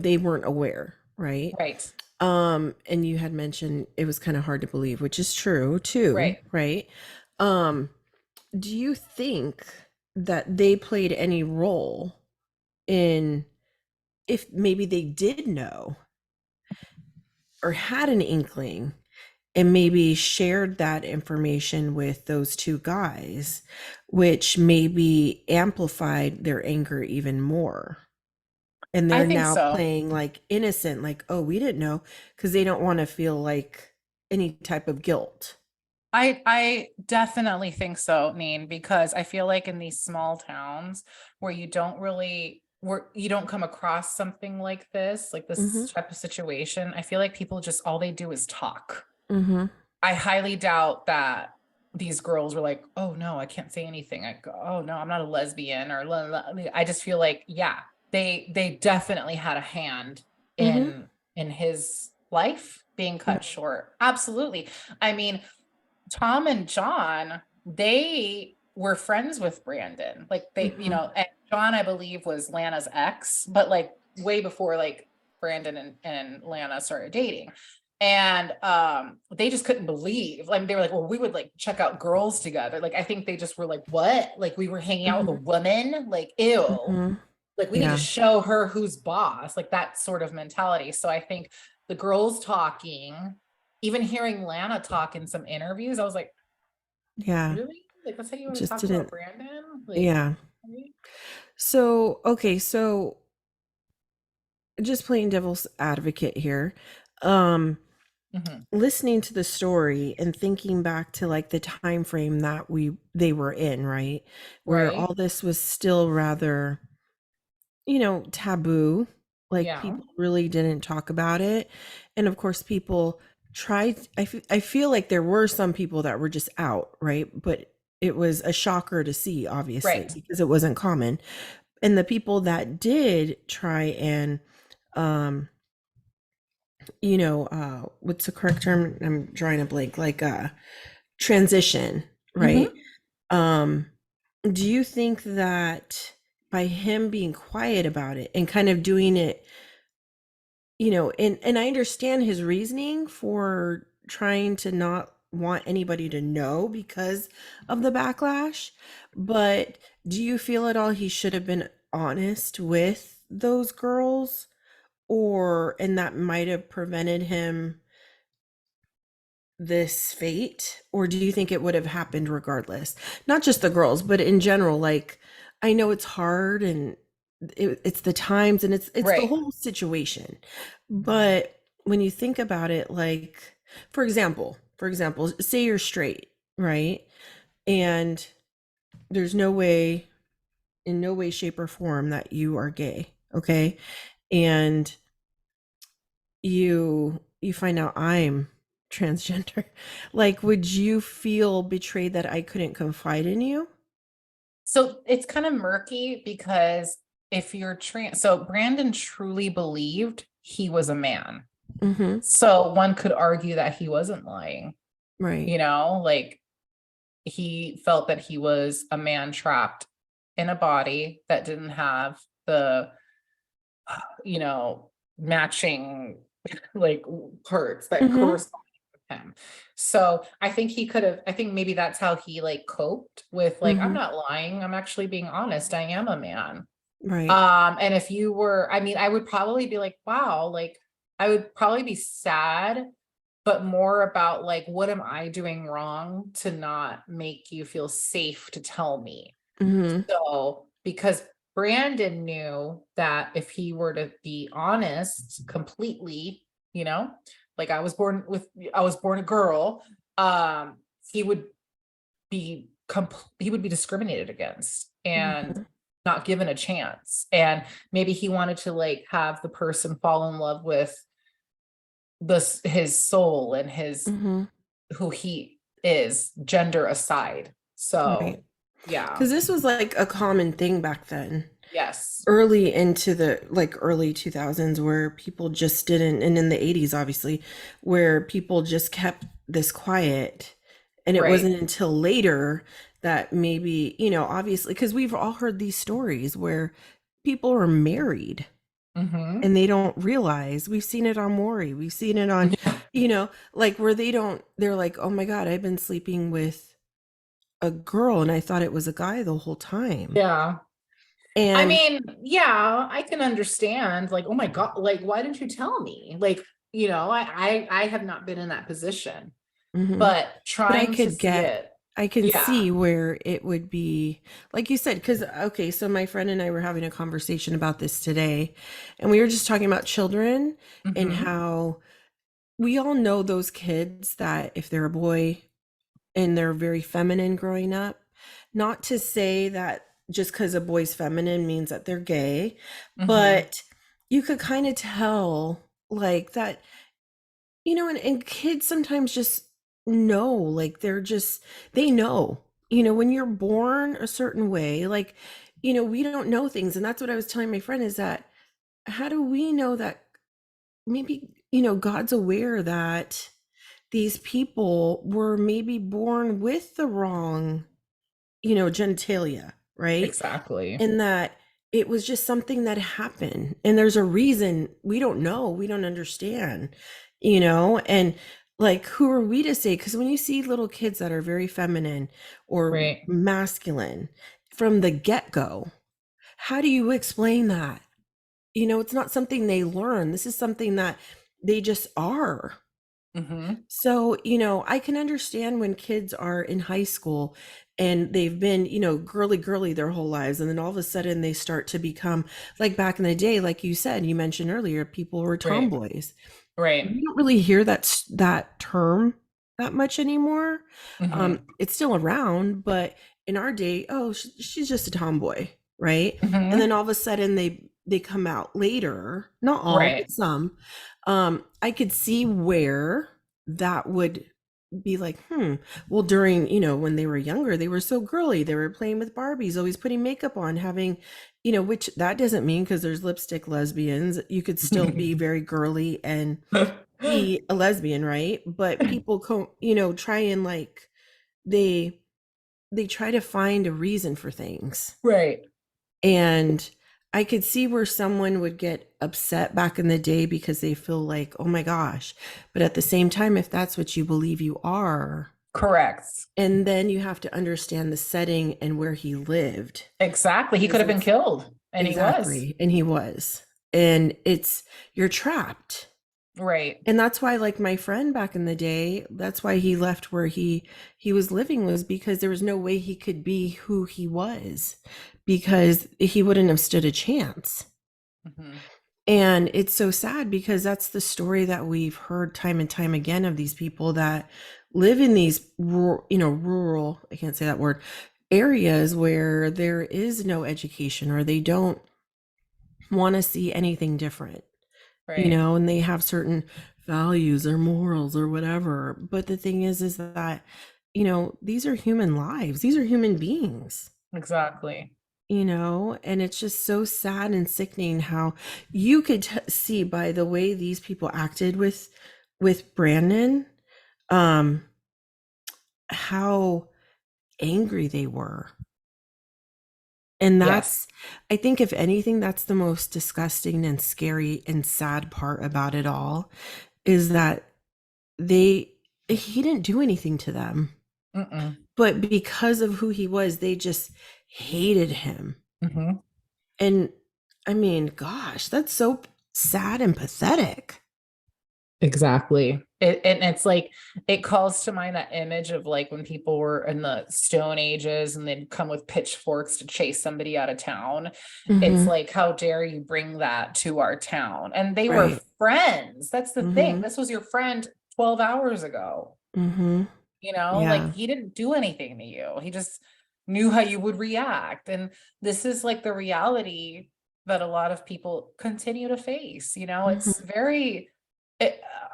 they weren't aware, right? right, And you had mentioned it was kind of hard to believe, which is true too, right. right? Um, do you think that they played any role in if maybe they did know or had an inkling and maybe shared that information with those two guys, which maybe amplified their anger even more? And I they're think now so. playing like innocent, like, oh, we didn't know, because they don't want to feel like any type of guilt. I definitely think so, Neen, because I feel like in these small towns where you don't come across something like Mm-hmm. this type of situation, I feel like people just all they do is talk. Mm-hmm. I highly doubt that these girls were like, "Oh no, I can't say anything." I go, "Oh no, I'm not a lesbian," or I just feel like, yeah, they definitely had a hand Mm-hmm. in his life being cut short. Absolutely. I mean, Tom and John, they were friends with Brandon. Like Mm-hmm. and John, I believe, was Lana's ex, but like way before like Brandon and Lana started dating. And they just couldn't believe. Like they were like, well, we would like check out girls together. Like I think they just were like, what? Like we were hanging out with a woman? Like, ew. Mm-hmm. Like we need to Yeah. show her who's boss, like that sort of mentality. So I think the girls talking, even hearing Lana talk in some interviews, I was like, Yeah. really? Like that's how you want to Just talk about didn't. Brandon? Like, Yeah. really? So, okay, so just playing devil's advocate here. Um Mhm. Listening to the story and thinking back to like the time frame that they were in, right? Where Right? all this was still rather, taboo. Like Yeah. people really didn't talk about it. And of course people tried. I feel like there were some people that were just out, right? But it was a shocker to see, obviously, Right. because it wasn't common. And the people that did try and um what's the correct term? I'm drawing a blank, like transition, right? Hmm. um do you think that by him being quiet about it and kind of doing it, and I understand his reasoning for trying to not want anybody to know because of the backlash, but do you feel at all he should have been honest with those girls, or and that might have prevented him this fate, or do you think it would have happened regardless? Not just the girls, but in general. Like, I know it's hard, and it's the times, and it's the Right. whole situation, but when you think about it, like, for example, say you're straight, right? And there's no way, in no way, shape, or form, that you are gay, okay? And you find out I'm transgender. Like, would you feel betrayed that I couldn't confide in you? So it's kind of murky because if you're trans, so Brandon truly believed he was a man. Mm-hmm. So one could argue that he wasn't lying, Right. like he felt that he was a man trapped in a body that didn't have the, you know, matching like parts that Mm-hmm. correspond with him. So I think I think maybe that's how he like coped with like, I'm Mm-hmm. not lying, I'm actually being honest, I am a man. Right. And if you were, I mean, I would probably be like, wow, like I would probably be sad, but more about like, what am I doing wrong to not make you feel safe to tell me? Mm-hmm. So, because Brandon knew that if he were to be honest completely, you know, like I was born a girl, he would he would be discriminated against and Mm-hmm. not given a chance. And maybe he wanted to like have the person fall in love with this his soul and his Mm-hmm. who he is, gender aside. Right. So yeah. Because this was like a common thing back then, Yes. early into the like early 2000s, where people just didn't, and in the 80s obviously, where people just kept this quiet. And it Right. wasn't until later that maybe, obviously, because we've all heard these stories where people are married Hmm. and they don't realize. We've seen it on Maury, we've seen it on, Yeah. like, where they're like, oh my God, I've been sleeping with a girl and I thought it was a guy the whole time. Yeah. I And mean, yeah, I can understand. Like, oh my God, like, why didn't you tell me? Like, I have not been in that position, mhm. but But trying to see it. I can Yeah. see where it would be, like you said, because, okay, so my friend and I were having a conversation about this today, and we were just talking about children and Hmm. how we all know those kids that if they're a boy and they're very feminine growing up, not to say that just because a boy's feminine means that they're gay, Hmm. but you could kind of tell, like, that, and kids sometimes just know, like, they know, when you're born a certain way, like, we don't know things. And that's what I was telling my friend, is that how do we know that maybe, God's aware that these people were maybe born with the wrong, genitalia, right? Exactly. And that it was just something that happened. And there's a reason. We don't know. We don't understand, and like, who are we to say? Because when you see little kids that are very feminine or Right. masculine from the get go, How do you explain that? It's not something they learn. This is something that they just are. Mm-hmm. So, I can understand when kids are in high school and they've been, girly girly their whole lives. And then all of a sudden they start to become like back in the day, like you said, you mentioned earlier, people were Right. tomboys. Right. You don't really hear that term that much anymore. Mm-hmm. It's still around, but in our day, oh, she's just a tomboy, right? And Mm-hmm. then all of a sudden they come out later, not all, Right. but some. I could see where that would be like, well, during, when they were younger, they were so girly. They were playing with Barbies, always putting makeup on, having, which that doesn't mean because there's lipstick lesbians. You could still be very girly and be a lesbian, right? But people try and like they they try to find a reason for things. Right. And I could see where someone would get upset back in the day because they feel like, oh my gosh. But at the same time, if that's what you believe you are, Correct. and then you have to understand the setting and where he lived. Exactly. He could Because have been it's killed, and he was. exactly, and he was. And you're trapped. Right. And that's why, like my friend back in the day, that's why he left where he was living, was because there was no way he could be who he was, because he wouldn't have stood a chance. Mm-hmm. And it's so sad because that's the story that we've heard time and time again of these people that live in these rural, I can't say that word, areas where there is no education, or they don't want to see anything different, Right. and they have certain values or morals or whatever. But the thing is that, these are human lives, these are human beings, Exactly. and it's just so sad and sickening how you could see by the way these people acted with Brandon, um, how angry they were. And Yes. I think if anything, that's the most disgusting and scary and sad part about it all, is that they he didn't do anything to them, Mm-mm. but because of who he was, they just hated him. Mm-hmm. And I mean, gosh, that's so sad and pathetic. Exactly. And it's like it calls to mind that image of like when people were in the Stone Ages and they'd come with pitchforks to chase somebody out of town. It's Mm-hmm. like, how dare you bring that to our town? And they were Right. friends. That's the thing. Mm-hmm. This was your friend 12 hours ago. Mm-hmm. Like Yeah. he didn't do anything to you. He just knew how you would react. And this is like the reality that a lot of people continue to face. It's Mm-hmm. very,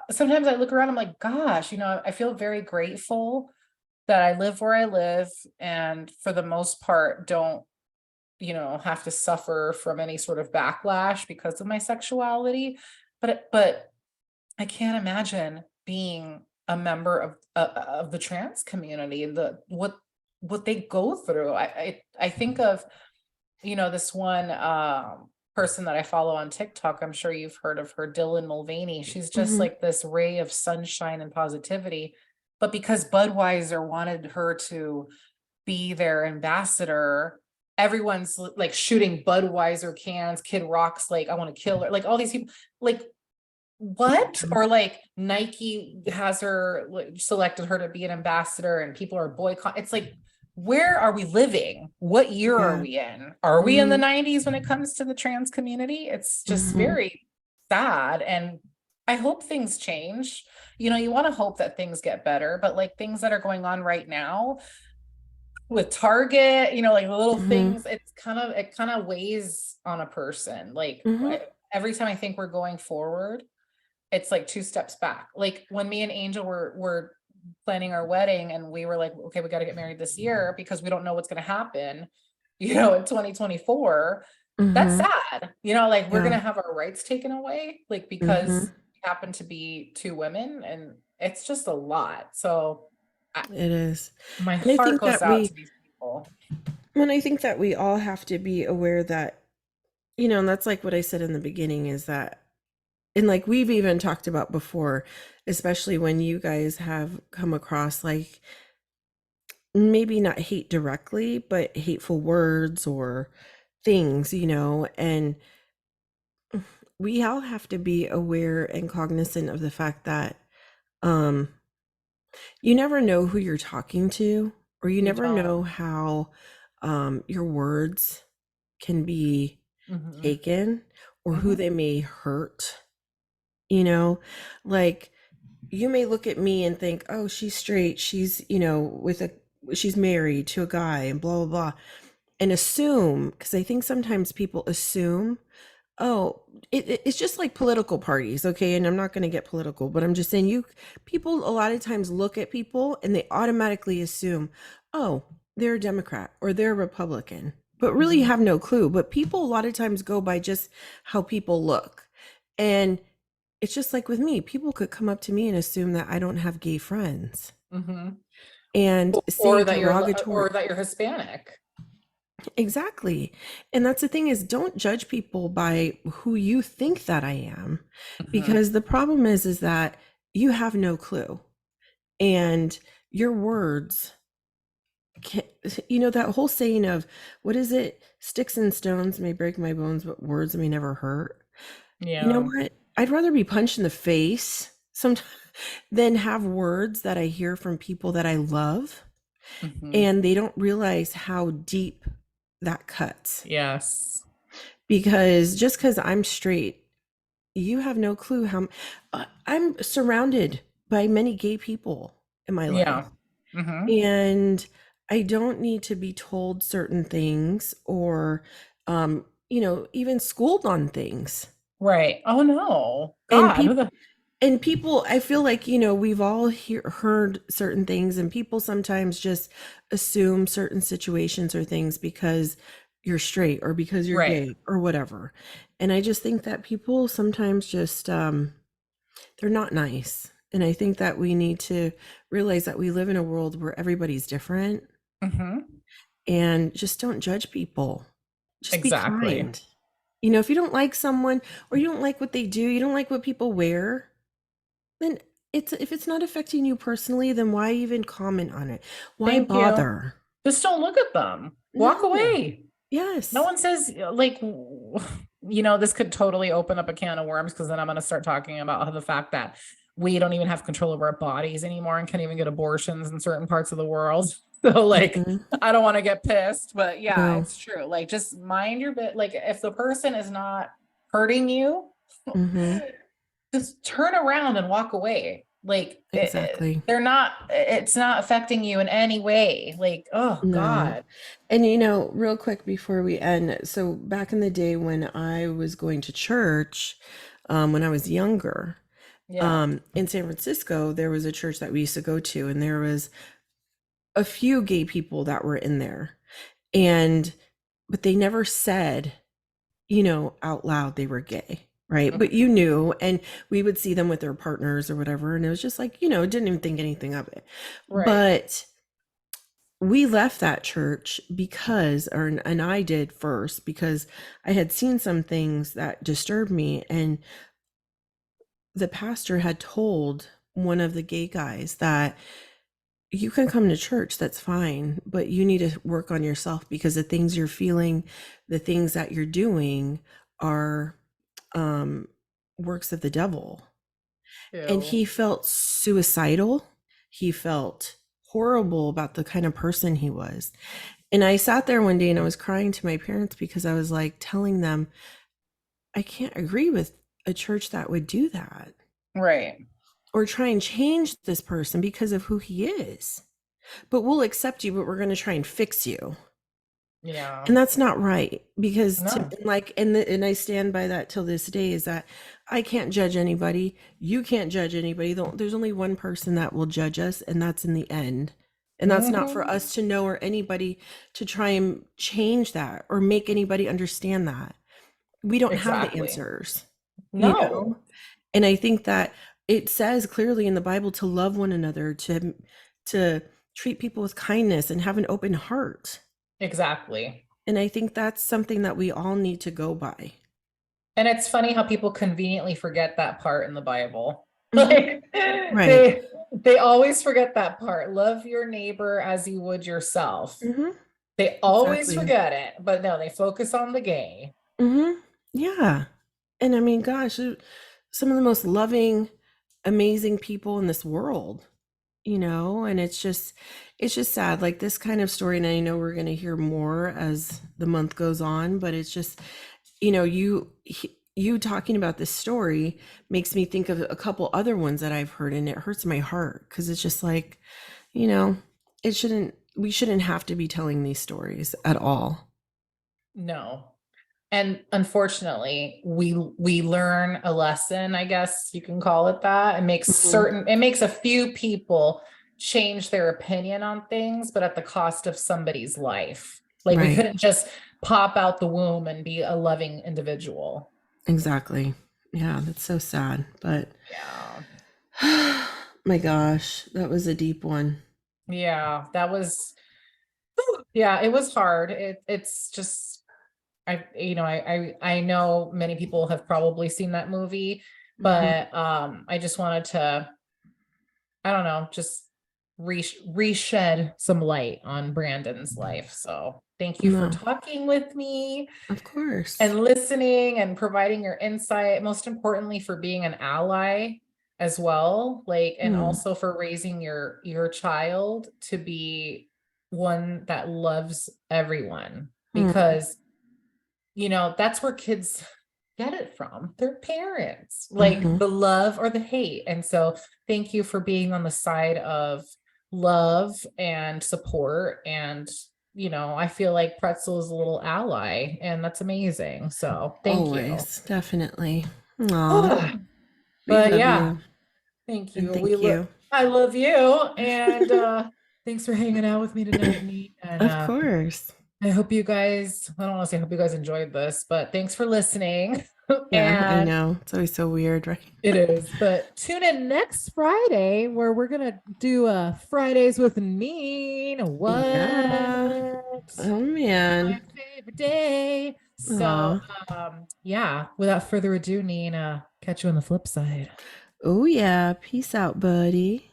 sometimes I look around, I'm like, gosh, I feel very grateful that I live where I live and for the most part don't, have to suffer from any sort of backlash because of my sexuality. But I can't imagine being a member of the trans community and what they go through. I think of, this one person that I follow on TikTok. I'm sure you've heard of her, Dylan Mulvaney. She's just Mm-hmm. like this ray of sunshine and positivity. But because Budweiser wanted her to be their ambassador, everyone's like shooting Budweiser cans. Kid Rock's like, I want to kill her. Like all these people, like what? Or like Nike has her selected her to be an ambassador and people are boycott. It's like, where are we living? What year are Yeah. we in? Are we in the Mm-hmm. 90s when it comes to the trans community? It's just Mm-hmm. very sad. And I hope things change. You want to hope that things get better, but like things that are going on right now with Target, like the little Mm-hmm. things, it kind of weighs on a person. Like Mm-hmm. every time I think we're going forward, it's like two steps back. Like when me and Angel were planning our wedding and we were like, okay, we got to get married this year because we don't know what's going to happen, in 2024. That's Mm-hmm. sad. Like we're going Yeah. to have our rights taken away, like because Mm-hmm. we happen to be two women and it's just a lot. So I, It is. my And I heart think goes that out we to these people. and I think that we all have to be aware that, and that's like what I said in the beginning, is that, and like we've even talked about before, especially when you guys have come across like maybe not hate directly, but hateful words or things, and we all have to be aware and cognizant of the fact that um you never know who you're talking to, or you You never don't. know how your words can be Hmm. taken, or who Hmm. they may hurt. You know, like, you may look at me and think, oh, she's straight, she's married to a guy and blah blah blah, and assume, because I think sometimes people assume, oh, it's just like political parties, okay? And I'm not going to get political, but I'm just saying, people a lot of times look at people and they automatically assume, oh, they're a Democrat or they're a Republican, but really Hmm. have no clue. But people a lot of times go by just how people look. And it's just like with me, people could come up to me and assume that I don't have gay friends Hmm. and say derogatory. Or that you're Hispanic. Exactly. And that's the thing, is don't judge people by who you think that I am, Hmm. because the problem is that you have no clue. And your words can, that whole saying of, what is it? Sticks and stones may break my bones, but words may never hurt. You know Yeah. what? I'd rather be punched in the face sometimes than have words that I hear from people that I love Hmm. and they don't realize how deep that cuts. Yes. Because just because I'm straight, you have no clue how I'm surrounded by many gay people in my life. Yeah. Hmm. And I don't need to be told certain things, or, even schooled on things. Right. Oh no. And God. people, I feel like, we've all heard certain things, and people sometimes just assume certain situations or things because you're straight or because you're Right. gay or whatever. And I just think that people sometimes just, they're not nice. And I think that we need to realize that we live in a world where everybody's different, Hmm. and just don't judge people. Just be Exactly. kind. If you don't like someone, or you don't like what they do, you don't like what people wear, then if it's not affecting you personally, then why even comment on it? Why Thank you. bother? Just don't look at them. Walk No. away. No Yes. one says, like, this could totally open up a can of worms, because then I'm going to start talking about how the fact that we don't even have control over our bodies anymore and can't even get abortions in certain parts of the world. So, like, Mhm. I don't want to get pissed, but yeah, No. it's true. Like, just mind your bit. Like, if the person is not hurting you, Mhm. just turn around and walk away. Like, Exactly. it's not affecting you in any way. Like, oh No. God. And real quick before we end, so back in the day when I was going to church, when I was younger, Yeah. in San Francisco, there was a church that we used to go to, and there was a few gay people that were in there. And but they never said, out loud they were gay, right? But you knew, and we would see them with their partners or whatever, and it was just like, didn't even think anything of it. Right. But we left that church because, and I did first, because I had seen some things that disturbed me, and the pastor had told one of the gay guys that, you can come to church, that's fine, but you need to work on yourself, because the things you're feeling, the things that you're doing are um works of the devil. And Ew. he felt suicidal. He felt horrible about the kind of person he was. And I sat there one day and I was crying to my parents, because I was like telling them, I can't agree with a church that would do that, Right. or try and change this person because of who he is. But we'll accept you, but we're going to try and fix you. Yeah. And that's not right, because No. and I stand by that till this day, is that I can't judge anybody. You can't judge anybody. There's only one person that will judge us, and that's in the end. And that's not for Hmm. us to know, or anybody to try and change that or make anybody understand that. We don't have the Exactly. answers, you know? No. And I think that it says clearly in the Bible to love one another, to treat people with kindness and have an open heart. Exactly. And I think that's something that we all need to go by. And it's funny how people conveniently forget that part in the Bible. Hmm. Like, Right. they always forget that part. Love your neighbor as you would yourself. Hmm. They always Exactly. forget it, but no, they focus on the gay. Mm-hmm. Yeah. And I mean, gosh, some of the most loving, amazing people in this world, and it's just sad. Like this kind of story, and I know we're going to hear more as the month goes on, but it's just, you talking about this story makes me think of a couple other ones that I've heard, and it hurts my heart because it's just like, you know, we shouldn't have to be telling these stories at all. No. And unfortunately, we learn a lesson, I guess you can call it that. Hmm. It makes a few people change their opinion on things, but at the cost of somebody's life. Like we Right. couldn't just pop out the womb and be a loving individual. Exactly. Yeah, that's so sad. But Yeah. my gosh, that was a deep one. Yeah, that was yeah, it was hard. It's just I know many people have probably seen that movie, Hmm. but I just wanted to, I don't know, just reshed some light on Brandon's life. So thank you for No, talking with me of course. and listening and providing your insight, most importantly for being an ally as well, like, and Hmm. also for raising your child to be one that loves everyone, Hmm. because that's where kids get it from their parents, like Hmm. the love or the hate. And so thank you for being on the side of love and support. And I feel like Pretzel is a little ally, and that's amazing. So thank you. Always, definitely. Aw, Oh, we but love yeah, you thank and you. thank you. I love you. And thanks for hanging out with me tonight, Neat. And Of course. I hope you guys, I don't want to say I hope you guys enjoyed this, but thanks for listening. Yeah, I And know. It's always so weird, right? it is, but tune in next Friday where we're gonna do Fridays with Neen. What? Yeah. Oh My man. favorite day. So Aw. yeah, without further ado, Neen, catch you on the flip side. Oh yeah. Peace out, buddy.